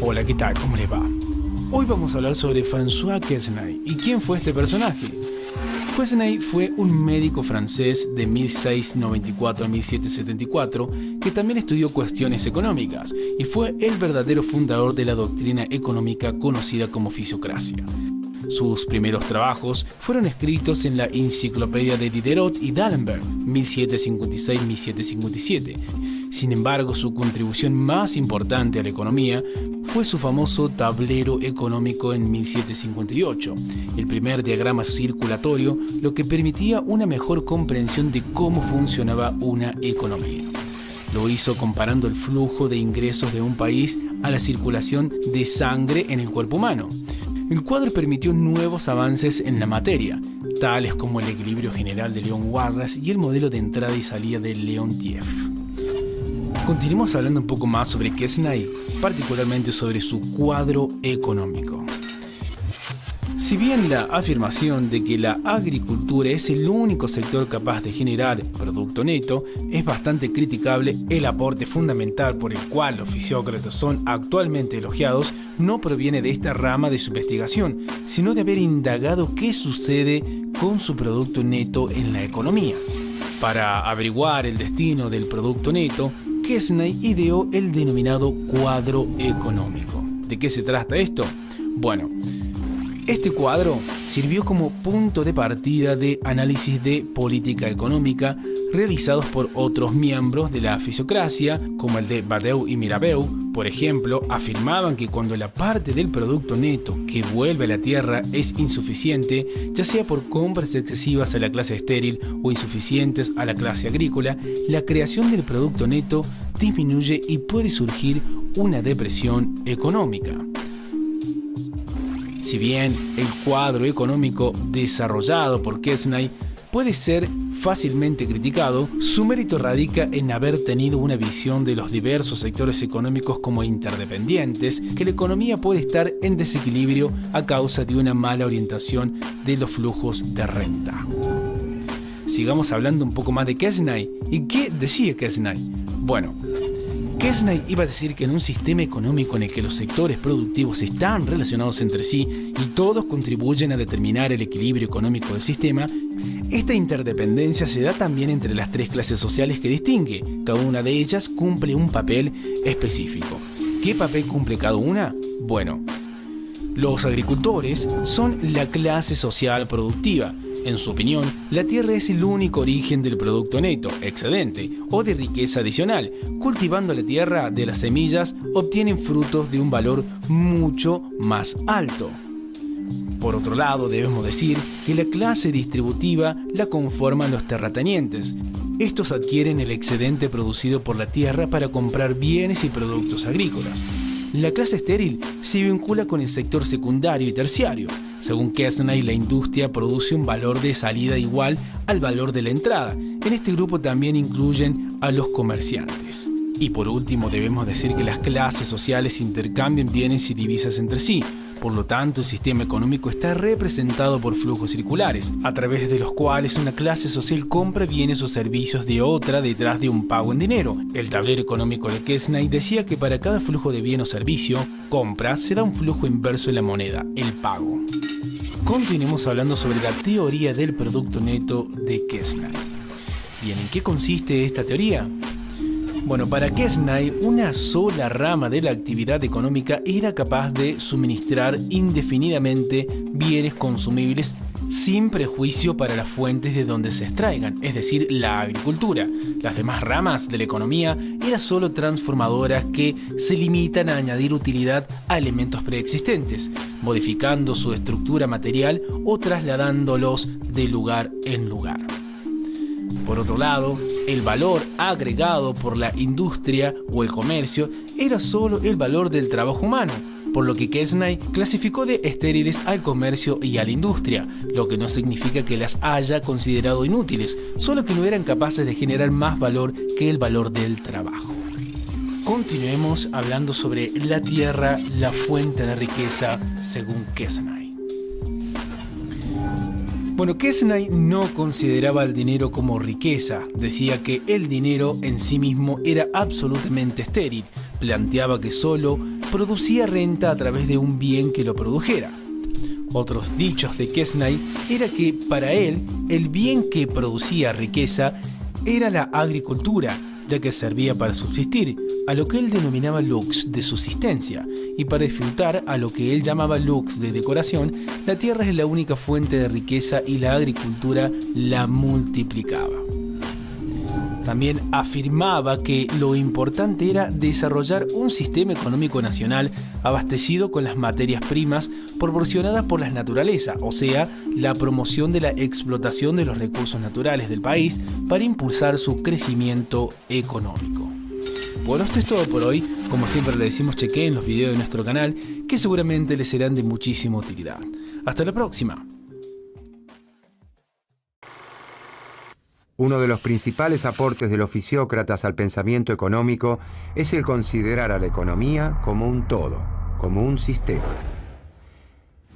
Hola, ¿qué tal? ¿Cómo les va? Hoy vamos a hablar sobre François Quesnay. ¿Y quién fue este personaje? Quesnay fue un médico francés de 1694 a 1774 que también estudió cuestiones económicas y fue el verdadero fundador de la doctrina económica conocida como fisiocracia. Sus primeros trabajos fueron escritos en la Enciclopedia de Diderot y d'Alembert, 1756-1757. Sin embargo, su contribución más importante a la economía fue su famoso tablero económico en 1758, el primer diagrama circulatorio, lo que permitía una mejor comprensión de cómo funcionaba una economía. Lo hizo comparando el flujo de ingresos de un país a la circulación de sangre en el cuerpo humano. El cuadro permitió nuevos avances en la materia, tales como el equilibrio general de Leon-Warras y el modelo de entrada y salida de Leontief. Continuemos hablando un poco más sobre Quesnay, particularmente sobre su cuadro económico. Si bien la afirmación de que la agricultura es el único sector capaz de generar producto neto es bastante criticable, el aporte fundamental por el cual los fisiócratas son actualmente elogiados no proviene de esta rama de su investigación, sino de haber indagado qué sucede con su producto neto en la economía. Para averiguar el destino del producto neto, Quesnay ideó el denominado cuadro económico. ¿De qué se trata esto? Bueno, este cuadro sirvió como punto de partida de análisis de política económica realizados por otros miembros de la fisiocracia, como el de Badiou y Mirabeau. Por ejemplo, afirmaban que cuando la parte del producto neto que vuelve a la tierra es insuficiente, ya sea por compras excesivas a la clase estéril o insuficientes a la clase agrícola, la creación del producto neto disminuye y puede surgir una depresión económica. Si bien el cuadro económico desarrollado por Quesnay puede ser fácilmente criticado, su mérito radica en haber tenido una visión de los diversos sectores económicos como interdependientes, que la economía puede estar en desequilibrio a causa de una mala orientación de los flujos de renta. Sigamos hablando un poco más de Quesnay. ¿Y qué decía Quesnay? Bueno, Quesnay iba a decir que en un sistema económico en el que los sectores productivos están relacionados entre sí y todos contribuyen a determinar el equilibrio económico del sistema, esta interdependencia se da también entre las tres clases sociales que distingue. Cada una de ellas cumple un papel específico. ¿Qué papel cumple cada una? Bueno, los agricultores son la clase social productiva. En su opinión, la tierra es el único origen del producto neto, excedente o de riqueza adicional. Cultivando la tierra de las semillas, obtienen frutos de un valor mucho más alto. Por otro lado, debemos decir que la clase distributiva la conforman los terratenientes. Estos adquieren el excedente producido por la tierra para comprar bienes y productos agrícolas. La clase estéril se vincula con el sector secundario y terciario. Según Quesnay, la industria produce un valor de salida igual al valor de la entrada. En este grupo también incluyen a los comerciantes. Y por último, debemos decir que las clases sociales intercambian bienes y divisas entre sí. Por lo tanto, el sistema económico está representado por flujos circulares, a través de los cuales una clase social compra bienes o servicios de otra detrás de un pago en dinero. El tablero económico de Quesnay decía que para cada flujo de bien o servicio, compra, se da un flujo inverso en la moneda, el pago. Continuemos hablando sobre la teoría del producto neto de Quesnay. Bien, ¿en qué consiste esta teoría? Bueno, para Quesnay, una sola rama de la actividad económica era capaz de suministrar indefinidamente bienes consumibles sin prejuicio para las fuentes de donde se extraigan, es decir, la agricultura. Las demás ramas de la economía eran solo transformadoras que se limitan a añadir utilidad a elementos preexistentes, modificando su estructura material o trasladándolos de lugar en lugar. Por otro lado, el valor agregado por la industria o el comercio era solo el valor del trabajo humano, por lo que Quesnay clasificó de estériles al comercio y a la industria, lo que no significa que las haya considerado inútiles, solo que no eran capaces de generar más valor que el valor del trabajo. Continuemos hablando sobre la tierra, la fuente de riqueza, según Quesnay. Bueno, Quesnay no consideraba el dinero como riqueza, decía que el dinero en sí mismo era absolutamente estéril, planteaba que solo producía renta a través de un bien que lo produjera. Otros dichos de Quesnay era que para él el bien que producía riqueza era la agricultura, ya que servía para subsistir, a lo que él denominaba lux de subsistencia, y para disfrutar a lo que él llamaba lux de decoración. La tierra es la única fuente de riqueza y la agricultura la multiplicaba. También afirmaba que lo importante era desarrollar un sistema económico nacional abastecido con las materias primas proporcionadas por la naturaleza, o sea, la promoción de la explotación de los recursos naturales del país para impulsar su crecimiento económico. Bueno, esto es todo por hoy. Como siempre le decimos, chequeen los videos de nuestro canal que seguramente les serán de muchísima utilidad. Hasta la próxima. Uno de los principales aportes de los fisiócratas al pensamiento económico es el considerar a la economía como un todo, como un sistema.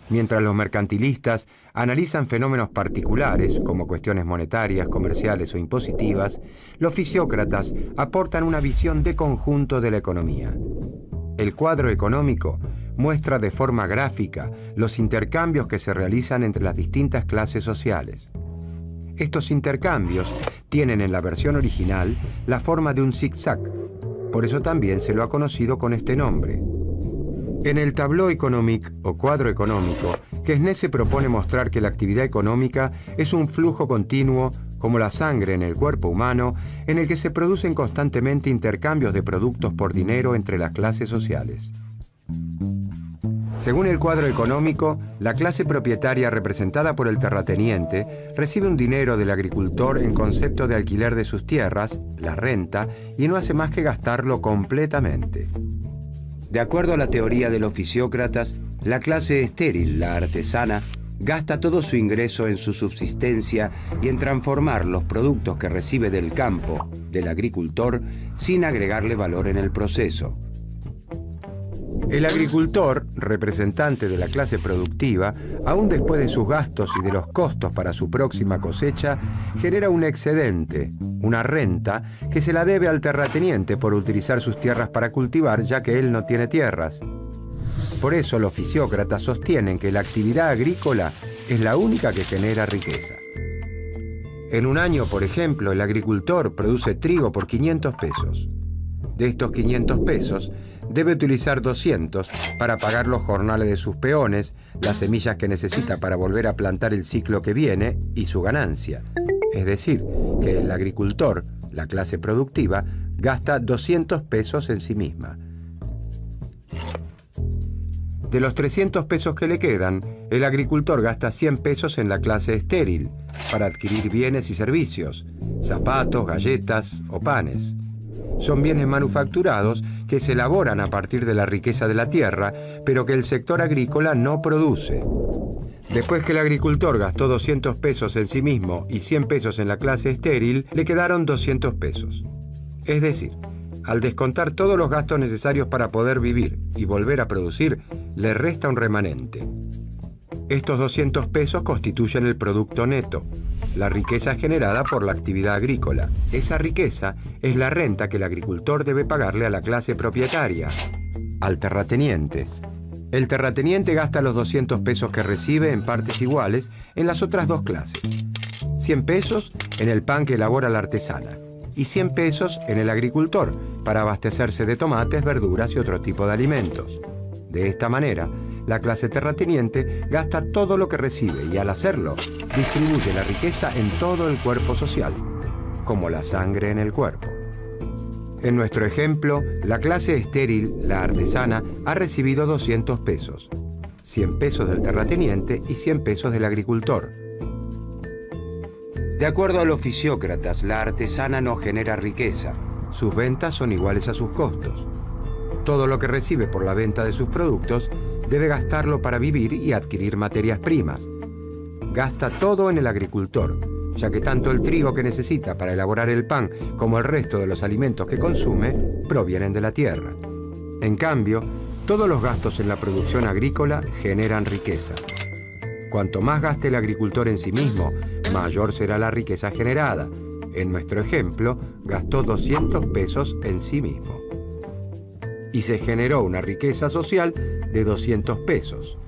Mientras los mercantilistas analizan fenómenos particulares, como cuestiones monetarias, comerciales o impositivas, los fisiócratas aportan una visión de conjunto de la economía. El cuadro económico muestra de forma gráfica los intercambios que se realizan entre las distintas clases sociales. Estos intercambios tienen en la versión original la forma de un zigzag, por eso también se lo ha conocido con este nombre. En el tableau économique o cuadro económico, Quesnay se propone mostrar que la actividad económica es un flujo continuo, como la sangre en el cuerpo humano, en el que se producen constantemente intercambios de productos por dinero entre las clases sociales. Según el cuadro económico, la clase propietaria representada por el terrateniente recibe un dinero del agricultor en concepto de alquiler de sus tierras, la renta, y no hace más que gastarlo completamente. De acuerdo a la teoría de los fisiócratas, la clase estéril, la artesana, gasta todo su ingreso en su subsistencia y en transformar los productos que recibe del campo, del agricultor, sin agregarle valor en el proceso. El agricultor, representante de la clase productiva, aún después de sus gastos y de los costos para su próxima cosecha, genera un excedente, una renta, que se la debe al terrateniente por utilizar sus tierras para cultivar, ya que él no tiene tierras. Por eso los fisiócratas sostienen que la actividad agrícola es la única que genera riqueza. En un año, por ejemplo, el agricultor produce trigo por 500 pesos. De estos 500 pesos, debe utilizar 200 para pagar los jornales de sus peones, las semillas que necesita para volver a plantar el ciclo que viene y su ganancia. Es decir, que el agricultor, la clase productiva, gasta 200 pesos en sí misma. De los 300 pesos que le quedan, el agricultor gasta 100 pesos en la clase estéril para adquirir bienes y servicios, zapatos, galletas o panes. Son bienes manufacturados que se elaboran a partir de la riqueza de la tierra, pero que el sector agrícola no produce. Después que el agricultor gastó 200 pesos en sí mismo y 100 pesos en la clase estéril, le quedaron 200 pesos. Es decir, al descontar todos los gastos necesarios para poder vivir y volver a producir, le resta un remanente. Estos 200 pesos constituyen el producto neto, la riqueza generada por la actividad agrícola. Esa riqueza es la renta que el agricultor debe pagarle a la clase propietaria, al terrateniente. El terrateniente gasta los 200 pesos que recibe en partes iguales en las otras dos clases. 100 pesos en el pan que elabora la artesana y 100 pesos en el agricultor para abastecerse de tomates, verduras y otro tipo de alimentos. De esta manera, la clase terrateniente gasta todo lo que recibe y al hacerlo, distribuye la riqueza en todo el cuerpo social, como la sangre en el cuerpo. En nuestro ejemplo, la clase estéril, la artesana, ha recibido 200 pesos, 100 pesos del terrateniente y 100 pesos del agricultor. De acuerdo a los fisiócratas, la artesana no genera riqueza, sus ventas son iguales a sus costos. Todo lo que recibe por la venta de sus productos debe gastarlo para vivir y adquirir materias primas. Gasta todo en el agricultor, ya que tanto el trigo que necesita para elaborar el pan como el resto de los alimentos que consume provienen de la tierra. En cambio, todos los gastos en la producción agrícola generan riqueza. Cuanto más gaste el agricultor en sí mismo, mayor será la riqueza generada. En nuestro ejemplo, gastó 200 pesos en sí mismo. y se generó una riqueza social de 200 pesos.